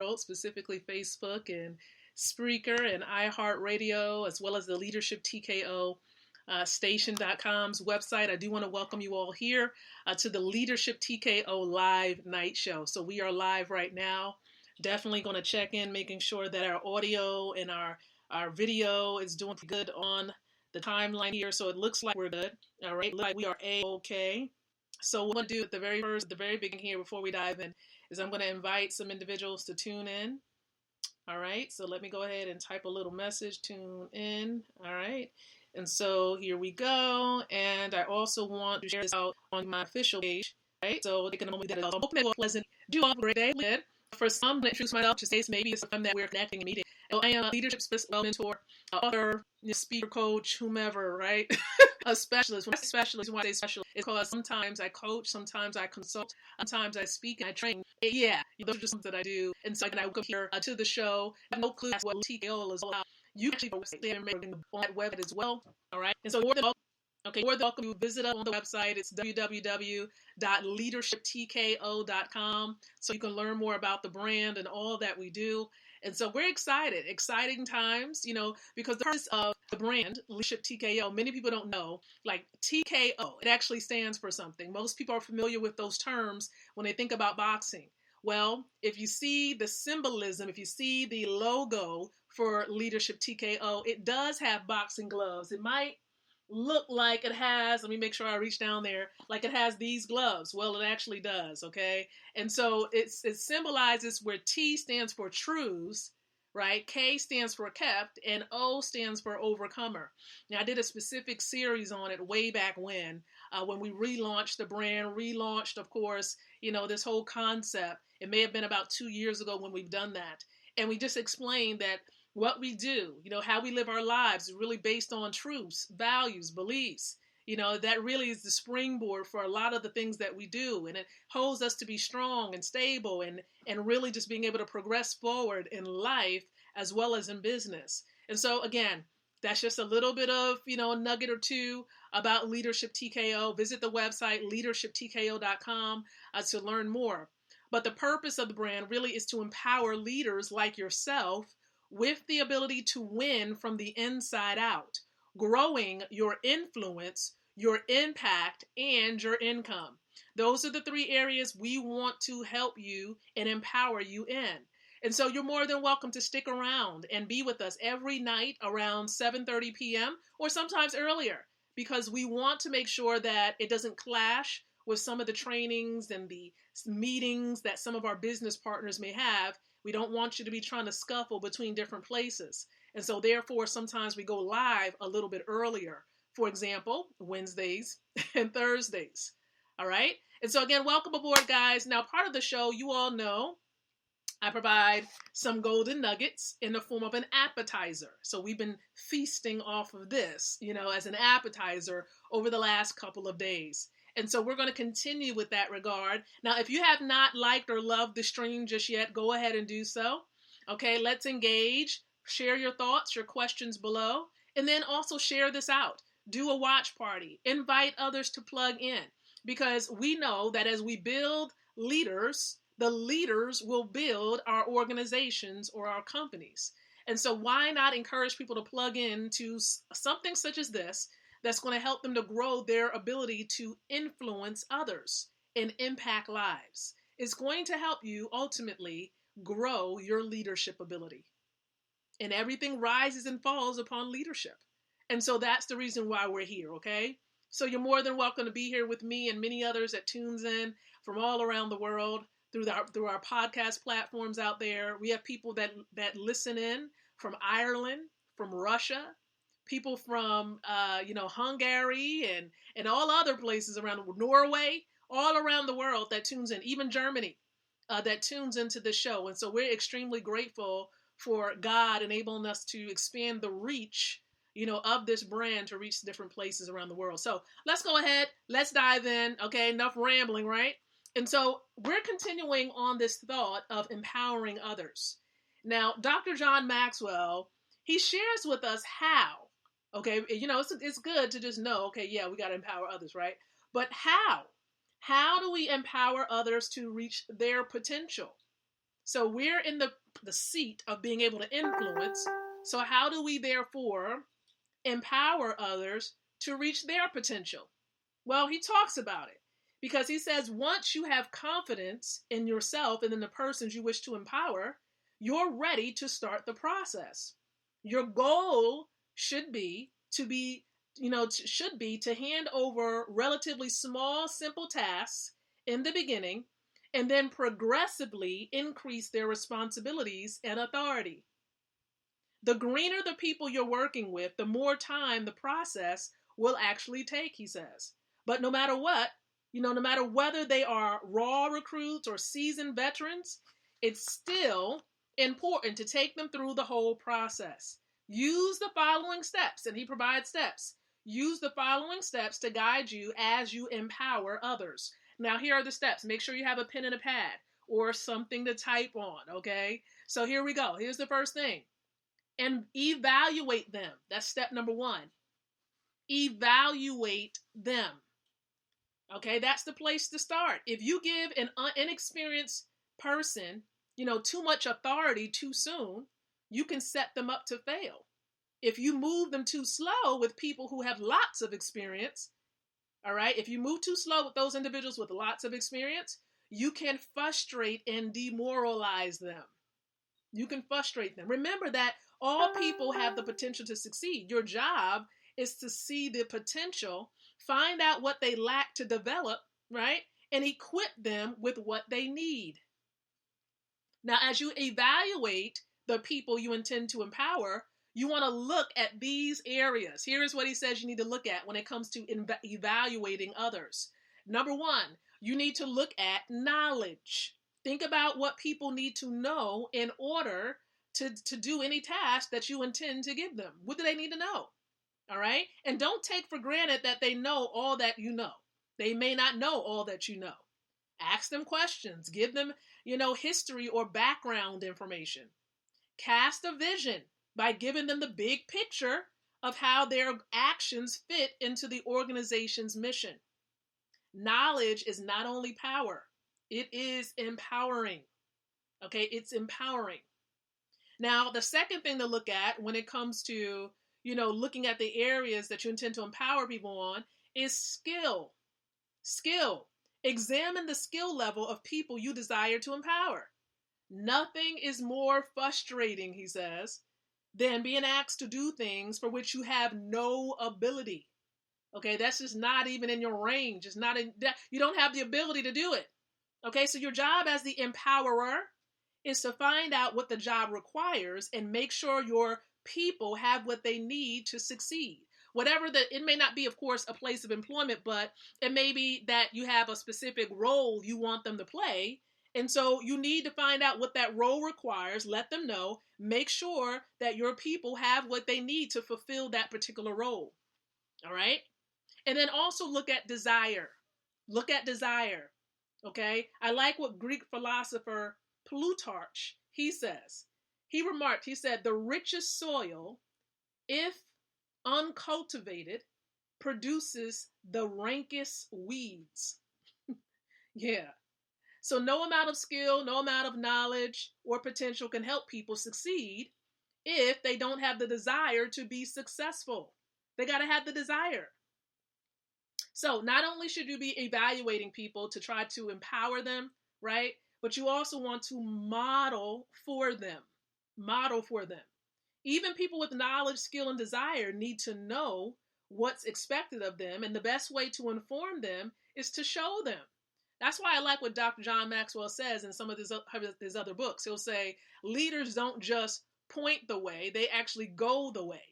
world, specifically Facebook and Spreaker and iHeartRadio, as well as the Leadership TKO station.com's website. I do want to welcome you all here to the Leadership TKO live night show. So we are live right now. Definitely going to check in, making sure that our audio and our video is doing good on the timeline here. So it looks like we're good. All right. Looks like we are A-okay. So what I'm going to do at the very beginning here before we dive in is I'm going to invite some individuals to tune in. All right. So let me go ahead and type a little message, tune in. All right. And so here we go. And I also want to share this out on my official page. Right. So take a moment that is also pleasant. Do all have a great day. For some, I'm going to introduce myself to say maybe it's time that we're connecting and meeting. I am a leadership mentor, author, speaker, coach, whomever, right? A specialist. When I say specialist, it's because sometimes I coach, sometimes I consult, sometimes I speak and I train. Yeah, those are just things that I do. And so when I come here to the show, I have no clue what TKO is all about. You can actually go on that website as well. All right. And so more than welcome to visit us on the website. It's www.leadershiptko.com. So you can learn more about the brand and all that we do. And so we're exciting times, because the purpose of the brand, Leadership TKO, many people don't know, like TKO, it actually stands for something. Most people are familiar with those terms when they think about boxing. Well, if you see the symbolism, if you see the logo for Leadership TKO, it does have boxing gloves. It might look like it has, let me make sure I reach down there, like it has these gloves. Well, it actually does, okay? And so it symbolizes where T stands for truths, right? K stands for kept, and O stands for overcomer. Now, I did a specific series on it way back when we relaunched the brand, of course, this whole concept. It may have been about 2 years ago when we've done that. And we just explained that what we do, how we live our lives is really based on truths, values, beliefs. That really is the springboard for a lot of the things that we do. And it holds us to be strong and stable and really just being able to progress forward in life as well as in business. And so, again, that's just a little bit of, a nugget or two about Leadership TKO. Visit the website, leadershiptko.com, to learn more. But the purpose of the brand really is to empower leaders like yourself with the ability to win from the inside out, growing your influence, your impact, and your income. Those are the 3 areas we want to help you and empower you in. And so you're more than welcome to stick around and be with us every night around 7:30 p.m. or sometimes earlier, because we want to make sure that it doesn't clash with some of the trainings and the meetings that some of our business partners may have. We don't want you to be trying to scuffle between different places. And so therefore, sometimes we go live a little bit earlier. For example, Wednesdays and Thursdays. All right. And so again, welcome aboard, guys. Now, part of the show, you all know, I provide some golden nuggets in the form of an appetizer. So we've been feasting off of this, as an appetizer over the last couple of days. And so we're going to continue with that regard. Now, if you have not liked or loved the stream just yet, go ahead and do so. Okay, let's engage. Share your thoughts, your questions below, and then also share this out. Do a watch party. Invite others to plug in, because we know that as we build leaders, the leaders will build our organizations or our companies. And so why not encourage people to plug in to something such as this, that's going to help them to grow their ability to influence others and impact lives. It's going to help you ultimately grow your leadership ability. And everything rises and falls upon leadership. And so that's the reason why we're here, okay? So you're more than welcome to be here with me and many others that tunes in from all around the world through our podcast platforms out there. We have people that listen in from Ireland, from Russia, people from, Hungary and all other places around Norway, all around the world that tunes in, even Germany, that tunes into the show. And so we're extremely grateful for God enabling us to expand the reach, of this brand to reach different places around the world. So let's go ahead. Let's dive in. Okay, enough rambling, right? And so we're continuing on this thought of empowering others. Now, Dr. John Maxwell, he shares with us how. Okay, it's good to just know, okay, yeah, we got to empower others, right? But how? How do we empower others to reach their potential? So we're in the seat of being able to influence. So how do we therefore empower others to reach their potential? Well, he talks about it because he says once you have confidence in yourself and in the persons you wish to empower, you're ready to start the process. Your goal should be to hand over relatively small, simple tasks in the beginning and then progressively increase their responsibilities and authority. The greener the people you're working with, the more time the process will actually take, he says. But no matter what, no matter whether they are raw recruits or seasoned veterans, it's still important to take them through the whole process. Use the following steps, and he provides steps. Use the following steps to guide you as you empower others. Now, here are the steps. Make sure you have a pen and a pad or something to type on, okay? So here we go. Here's the first thing. And evaluate them. That's step number one. Evaluate them. Okay, that's the place to start. If you give an inexperienced person, too much authority too soon, you can set them up to fail. If you move them too slow with people who have lots of experience, all right, if you move too slow with those individuals with lots of experience, you can frustrate and demoralize them. You can frustrate them. Remember that all people have the potential to succeed. Your job is to see the potential, find out what they lack to develop, right? And equip them with what they need. Now, as you evaluate the people you intend to empower, you want to look at these areas. Here is what he says you need to look at when it comes to evaluating others. Number one, you need to look at knowledge. Think about what people need to know in order to do any task that you intend to give them. What do they need to know? All right? And don't take for granted that they know all that you know. They may not know all that you know. Ask them questions. Give them, history or background information. Cast a vision by giving them the big picture of how their actions fit into the organization's mission. Knowledge is not only power, it is empowering. Okay, it's empowering. Now, the second thing to look at when it comes to, looking at the areas that you intend to empower people on is skill. Skill. Examine the skill level of people you desire to empower. Nothing is more frustrating, he says, than being asked to do things for which you have no ability. Okay, that's just not even in your range. It's not in that you don't have the ability to do it. Okay, so your job as the empowerer is to find out what the job requires and make sure your people have what they need to succeed. It may not be, of course, a place of employment, but it may be that you have a specific role you want them to play. And so you need to find out what that role requires, let them know, make sure that your people have what they need to fulfill that particular role. All right? And then also look at desire. Look at desire. Okay? I like what Greek philosopher Plutarch, he says. He remarked, he said, the richest soil, if uncultivated, produces the rankest weeds. Yeah. So no amount of skill, no amount of knowledge or potential can help people succeed if they don't have the desire to be successful. They got to have the desire. So not only should you be evaluating people to try to empower them, right? But you also want to model for them. Model for them. Even people with knowledge, skill, and desire need to know what's expected of them. And the best way to inform them is to show them. That's why I like what Dr. John Maxwell says in some of his other books. He'll say, leaders don't just point the way, they actually go the way.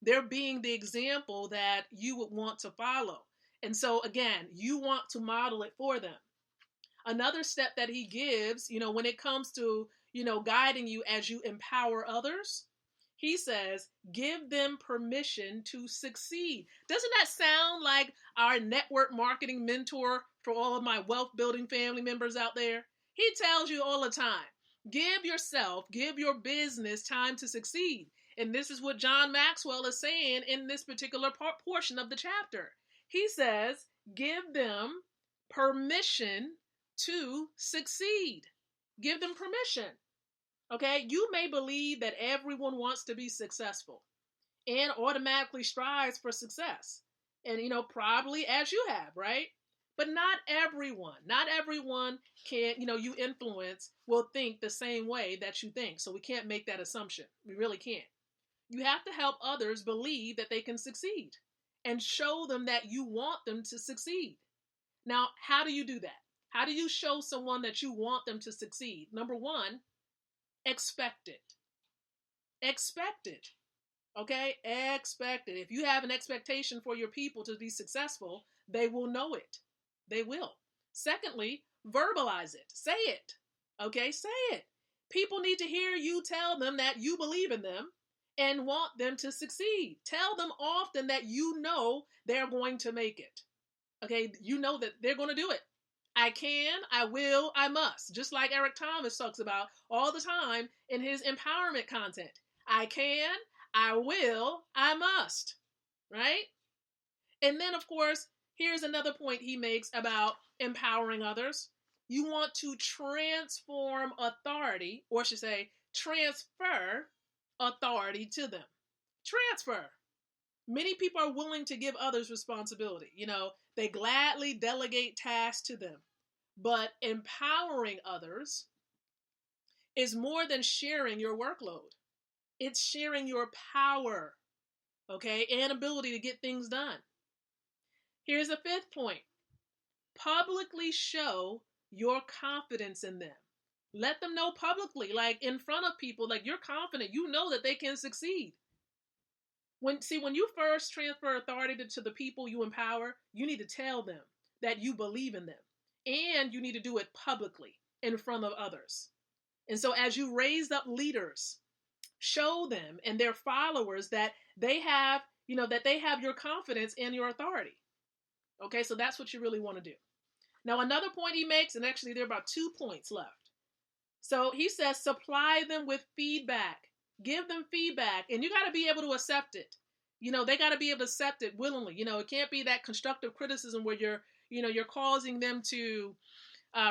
They're being the example that you would want to follow. And so, again, you want to model it for them. Another step that he gives, when it comes to, guiding you as you empower others, he says, give them permission to succeed. Doesn't that sound like our network marketing mentor for all of my wealth building family members out there? He tells you all the time, give your business time to succeed. And this is what John Maxwell is saying in this particular portion of the chapter. He says, give them permission to succeed. Give them permission. Okay? You may believe that everyone wants to be successful and automatically strives for success. And, probably as you have, right? But not everyone can, you influence will think the same way that you think. So we can't make that assumption. We really can't. You have to help others believe that they can succeed and show them that you want them to succeed. Now, how do you do that? How do you show someone that you want them to succeed? Number one, expect it. Expect it. Okay? Expect it. If you have an expectation for your people to be successful, they will know it. They will. Secondly, verbalize it. Say it. Okay? Say it. People need to hear you tell them that you believe in them and want them to succeed. Tell them often that you know they're going to make it. Okay? You know that they're going to do it. I can, I will, I must. Just like Eric Thomas talks about all the time in his empowerment content. I can, I will, I must. Right? And then, of course, here's another point he makes about empowering others. You want to transform authority, or I should say, transfer authority to them. Transfer. Many people are willing to give others responsibility. They gladly delegate tasks to them. But empowering others is more than sharing your workload. It's sharing your power, okay, and ability to get things done. Here's a fifth point. Publicly show your confidence in them. Let them know publicly, like in front of people, like you're confident, you know that they can succeed. When you first transfer authority to the people you empower, you need to tell them that you believe in them. And you need to do it publicly in front of others. And so as you raise up leaders, show them and their followers that they have, that they have your confidence and your authority. Okay, so that's what you really want to do. Now, another point he makes, and actually there are about 2 points left. So he says, supply them with feedback. Give them feedback, and you got to be able to accept it. They got to be able to accept it willingly. It can't be that constructive criticism where you're causing them to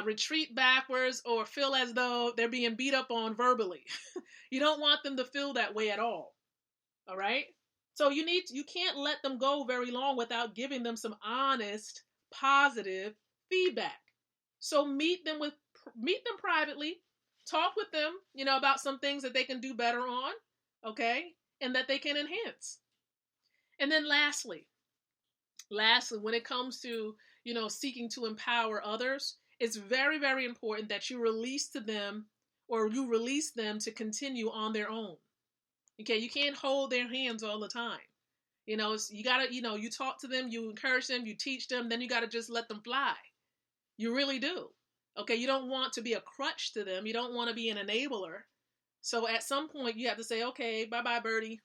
retreat backwards or feel as though they're being beat up on verbally. You don't want them to feel that way at all. All right? So you can't let them go very long without giving them some honest, positive feedback. So meet them privately, talk with them, about some things that they can do better on, okay? And that they can enhance. And then lastly, when it comes to, seeking to empower others, it's very, very important that you release them to continue on their own. Okay, you can't hold their hands all the time. You gotta, you talk to them, you encourage them, you teach them, then you gotta just let them fly. You really do. Okay, you don't want to be a crutch to them. You don't want to be an enabler. So at some point you have to say, okay, bye-bye, birdie.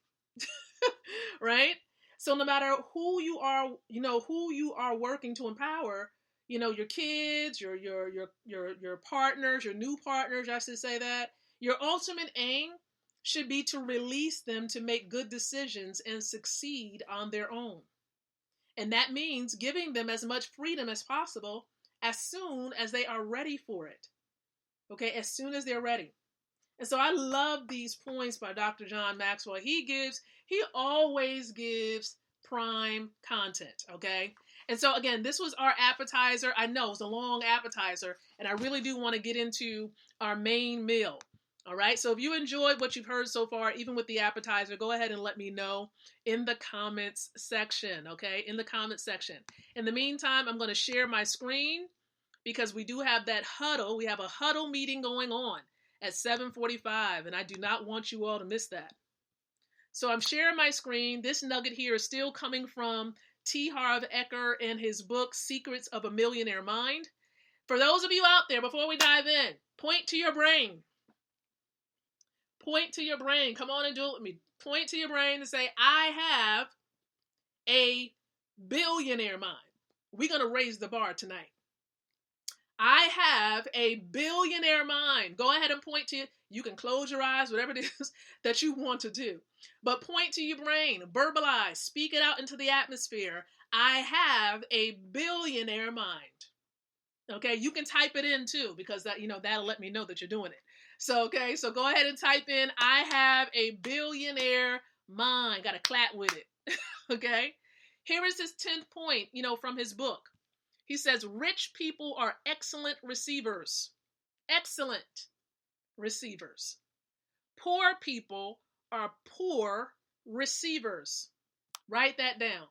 Right? So no matter who you are working to empower, your kids, your partners, your new partners, I should say that, your ultimate aim should be to release them to make good decisions and succeed on their own. And that means giving them as much freedom as possible as soon as they are ready for it. Okay, as soon as they're ready. And so I love these points by Dr. John Maxwell. He always gives prime content, okay? And so again, this was our appetizer. I know it's a long appetizer, and I really do want to get into our main meal. All right, so if you enjoyed what you've heard so far, even with the appetizer, go ahead and let me know in the comments section, okay? In the comments section. In the meantime, I'm going to share my screen because we do have that huddle. We have a huddle meeting going on at 7:45, and I do not want you all to miss that. So I'm sharing my screen. This nugget here is still coming from T. Harv Eker and his book, Secrets of a Millionaire Mind. For those of you out there, before we dive in, point to your brain. Point to your brain. Come on and do it with me. Point to your brain and say, I have a billionaire mind. We're going to raise the bar tonight. I have a billionaire mind. Go ahead and point to it. You can close your eyes, whatever it is that you want to do. But point to your brain, verbalize, speak it out into the atmosphere. I have a billionaire mind. Okay, you can type it in too, because that, that'll let me know that you're doing it. So, okay, so go ahead and type in, I have a billionaire mind. Got to clap with it. Okay, here is his 10th point, from his book. He says, rich people are excellent receivers. Excellent receivers. Poor people are poor receivers. Write that down.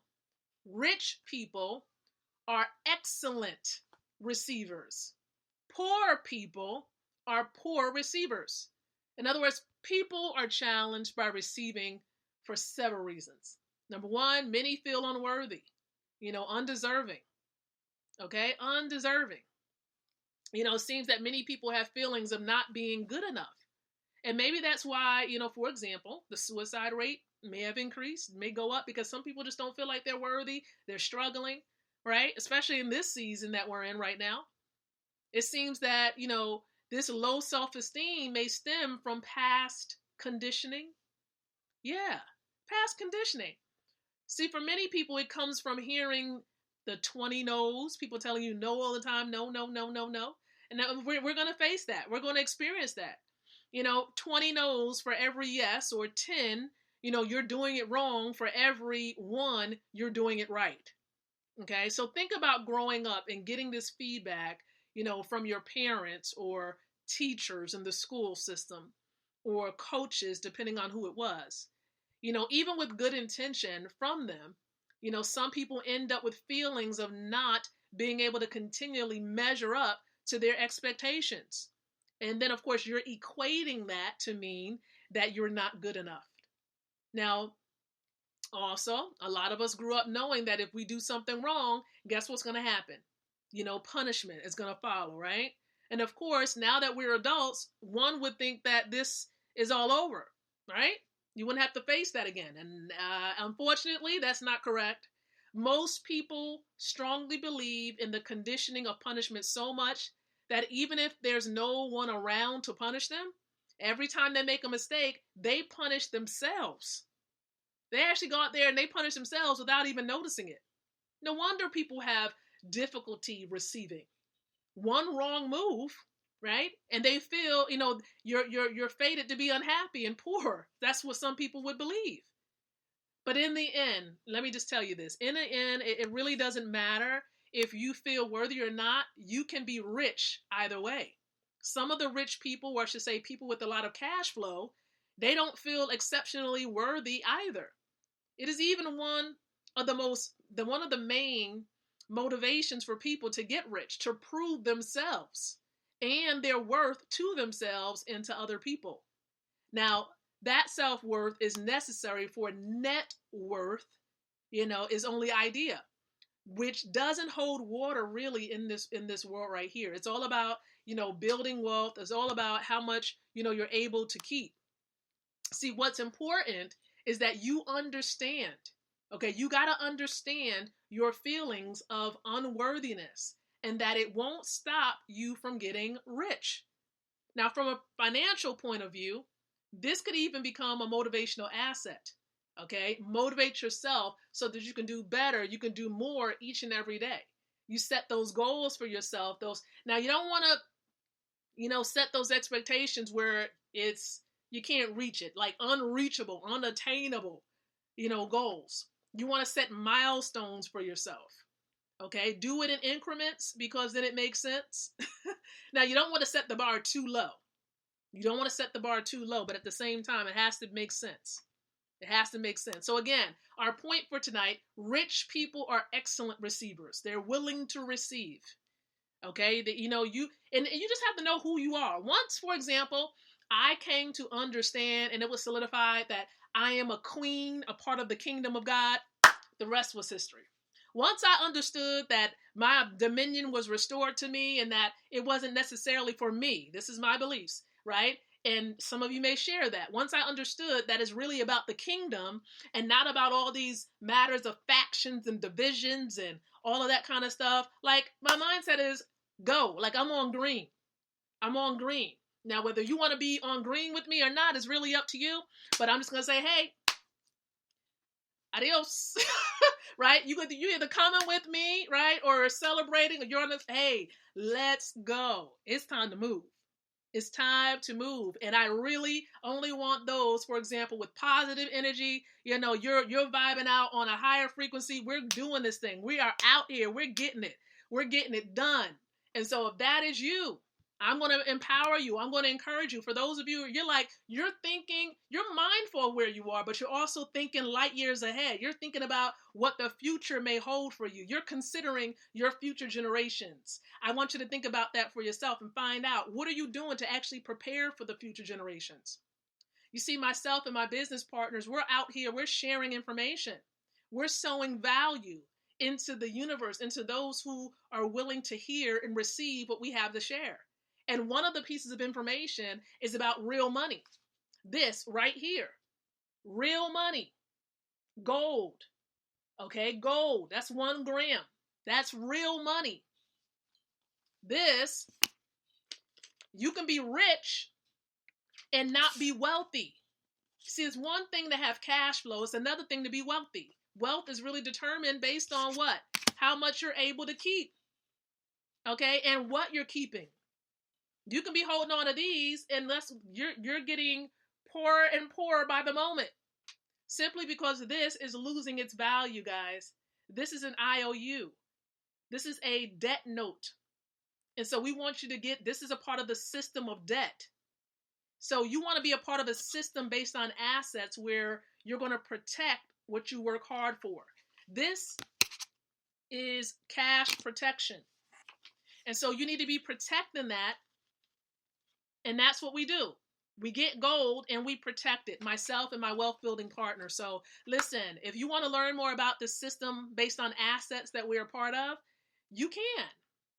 Rich people are excellent receivers. Poor people are poor receivers. In other words, people are challenged by receiving for several reasons. Number one, many feel unworthy, undeserving. Okay, undeserving. It seems that many people have feelings of not being good enough. And maybe that's why, for example, the suicide rate may have increased, may go up, because some people just don't feel like they're worthy. They're struggling, right? Especially in this season that we're in right now. It seems that, this low self-esteem may stem from past conditioning. Yeah, past conditioning. See, for many people, it comes from hearing the 20 no's, people telling you no all the time, no, no, no, no, no. And we're going to face that. We're going to experience that. 20 no's for every yes, or 10, you're doing it wrong. For every one, you're doing it right. Okay, so think about growing up and getting this feedback, from your parents or teachers in the school system or coaches, depending on who it was. Even with good intention from them, some people end up with feelings of not being able to continually measure up to their expectations. And then, of course, you're equating that to mean that you're not good enough. Now, also, a lot of us grew up knowing that if we do something wrong, guess what's going to happen? Punishment is going to follow, right? And of course, now that we're adults, one would think that this is all over, right? You wouldn't have to face that again. And unfortunately, that's not correct. Most people strongly believe in the conditioning of punishment so much that even if there's no one around to punish them, every time they make a mistake, they punish themselves. They actually go out there and they punish themselves without even noticing it. No wonder people have difficulty receiving. One wrong move, right? And they feel, you're fated to be unhappy and poor. That's what some people would believe. But in the end, let me just tell you this. In the end, it really doesn't matter if you feel worthy or not. You can be rich either way. Some of the rich people, or I should say people with a lot of cash flow, they don't feel exceptionally worthy either. It is even one of the main motivations for people to get rich, to prove themselves and their worth to themselves and to other people. Now, that self-worth is necessary for net worth, is only idea, which doesn't hold water really in this world right here. It's all about, building wealth. It's all about how much, you're able to keep. See, what's important is that you understand. Okay, you got to understand your feelings of unworthiness and that it won't stop you from getting rich. Now, from a financial point of view, this could even become a motivational asset. Okay, motivate yourself so that you can do better, you can do more each and every day. You set those goals for yourself. Now you don't want to, set those expectations where you can't reach it, like unreachable, unattainable, goals. You want to set milestones for yourself. Okay, do it in increments because then it makes sense. Now, you don't want to set the bar too low. You don't want to set the bar too low, but at the same time, it has to make sense. It has to make sense. So again, our point for tonight, rich people are excellent receivers. They're willing to receive. Okay, that you just have to know who you are. Once, for example, I came to understand, and it was solidified that I am a queen, a part of the kingdom of God. The rest was history. Once I understood that my dominion was restored to me and that it wasn't necessarily for me, this is my beliefs, right? And some of you may share that. Once I understood that it's really about the kingdom and not about all these matters of factions and divisions and all of that kind of stuff, like my mindset is go. Like I'm on green. I'm on green. Now, whether you want to be on green with me or not is really up to you. But I'm just going to say, hey, adios. right? You either coming with me, right, or celebrating, or you're on the, hey, let's go. It's time to move. It's time to move. And I really only want those, for example, with positive energy. You're vibing out on a higher frequency. We're doing this thing. We are out here. We're getting it. We're getting it done. And so if that is you, I'm going to empower you. I'm going to encourage you. For those of you, you're thinking, you're mindful of where you are, but you're also thinking light years ahead. You're thinking about what the future may hold for you. You're considering your future generations. I want you to think about that for yourself and find out, what are you doing to actually prepare for the future generations? You see, myself and my business partners, we're out here, we're sharing information. We're sowing value into the universe, into those who are willing to hear and receive what we have to share. And one of the pieces of information is about real money. This right here, real money, gold. Okay, gold, that's 1 gram. That's real money. This, you can be rich and not be wealthy. See, it's one thing to have cash flow. It's another thing to be wealthy. Wealth is really determined based on what? How much you're able to keep. Okay, and what you're keeping. You can be holding on to these unless you're getting poorer and poorer by the moment. Simply because this is losing its value, guys. This is an IOU. This is a debt note. And so we want you to get, this is a part of the system of debt. So you want to be a part of a system based on assets where you're going to protect what you work hard for. This is cash protection. And so you need to be protecting that. And that's what we do. We get gold and we protect it, myself and my wealth building partner. So listen, if you want to learn more about this system based on assets that we're a part of, you can.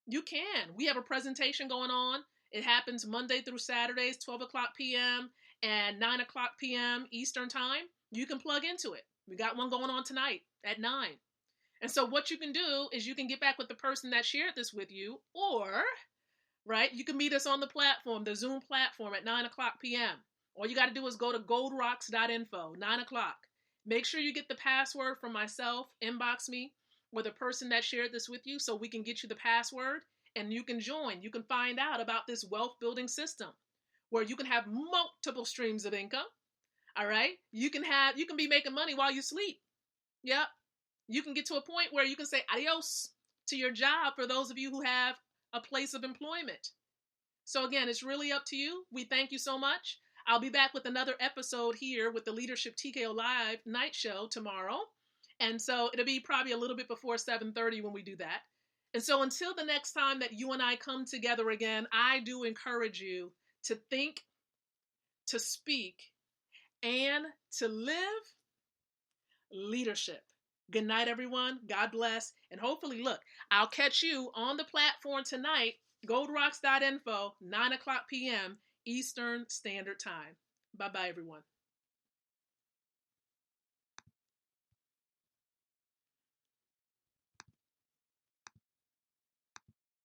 You can. We have a presentation going on. It happens Monday through Saturdays, 12 o'clock p.m. and 9 o'clock p.m. Eastern time. You can plug into it. We got one going on tonight at 9. And so what you can do is you can get back with the person that shared this with you, or, right, you can meet us on the platform, the Zoom platform at 9 o'clock p.m. All you got to do is go to goldrocks.info, 9 o'clock. Make sure you get the password from myself, inbox me, or the person that shared this with you so we can get you the password and you can join. You can find out about this wealth building system where you can have multiple streams of income. All right. You can be making money while you sleep. Yep. You can get to a point where you can say adios to your job for those of you who have a place of employment. So again, it's really up to you. We thank you so much. I'll be back with another episode here with the Leadership TKO Live night show tomorrow. And so it'll be probably a little bit before 7:30 when we do that. And so until the next time that you and I come together again, I do encourage you to think, to speak, and to live leadership. Good night, everyone. God bless. And hopefully, look, I'll catch you on the platform tonight, goldrocks.info, 9 o'clock p.m. Eastern Standard Time. Bye-bye, everyone.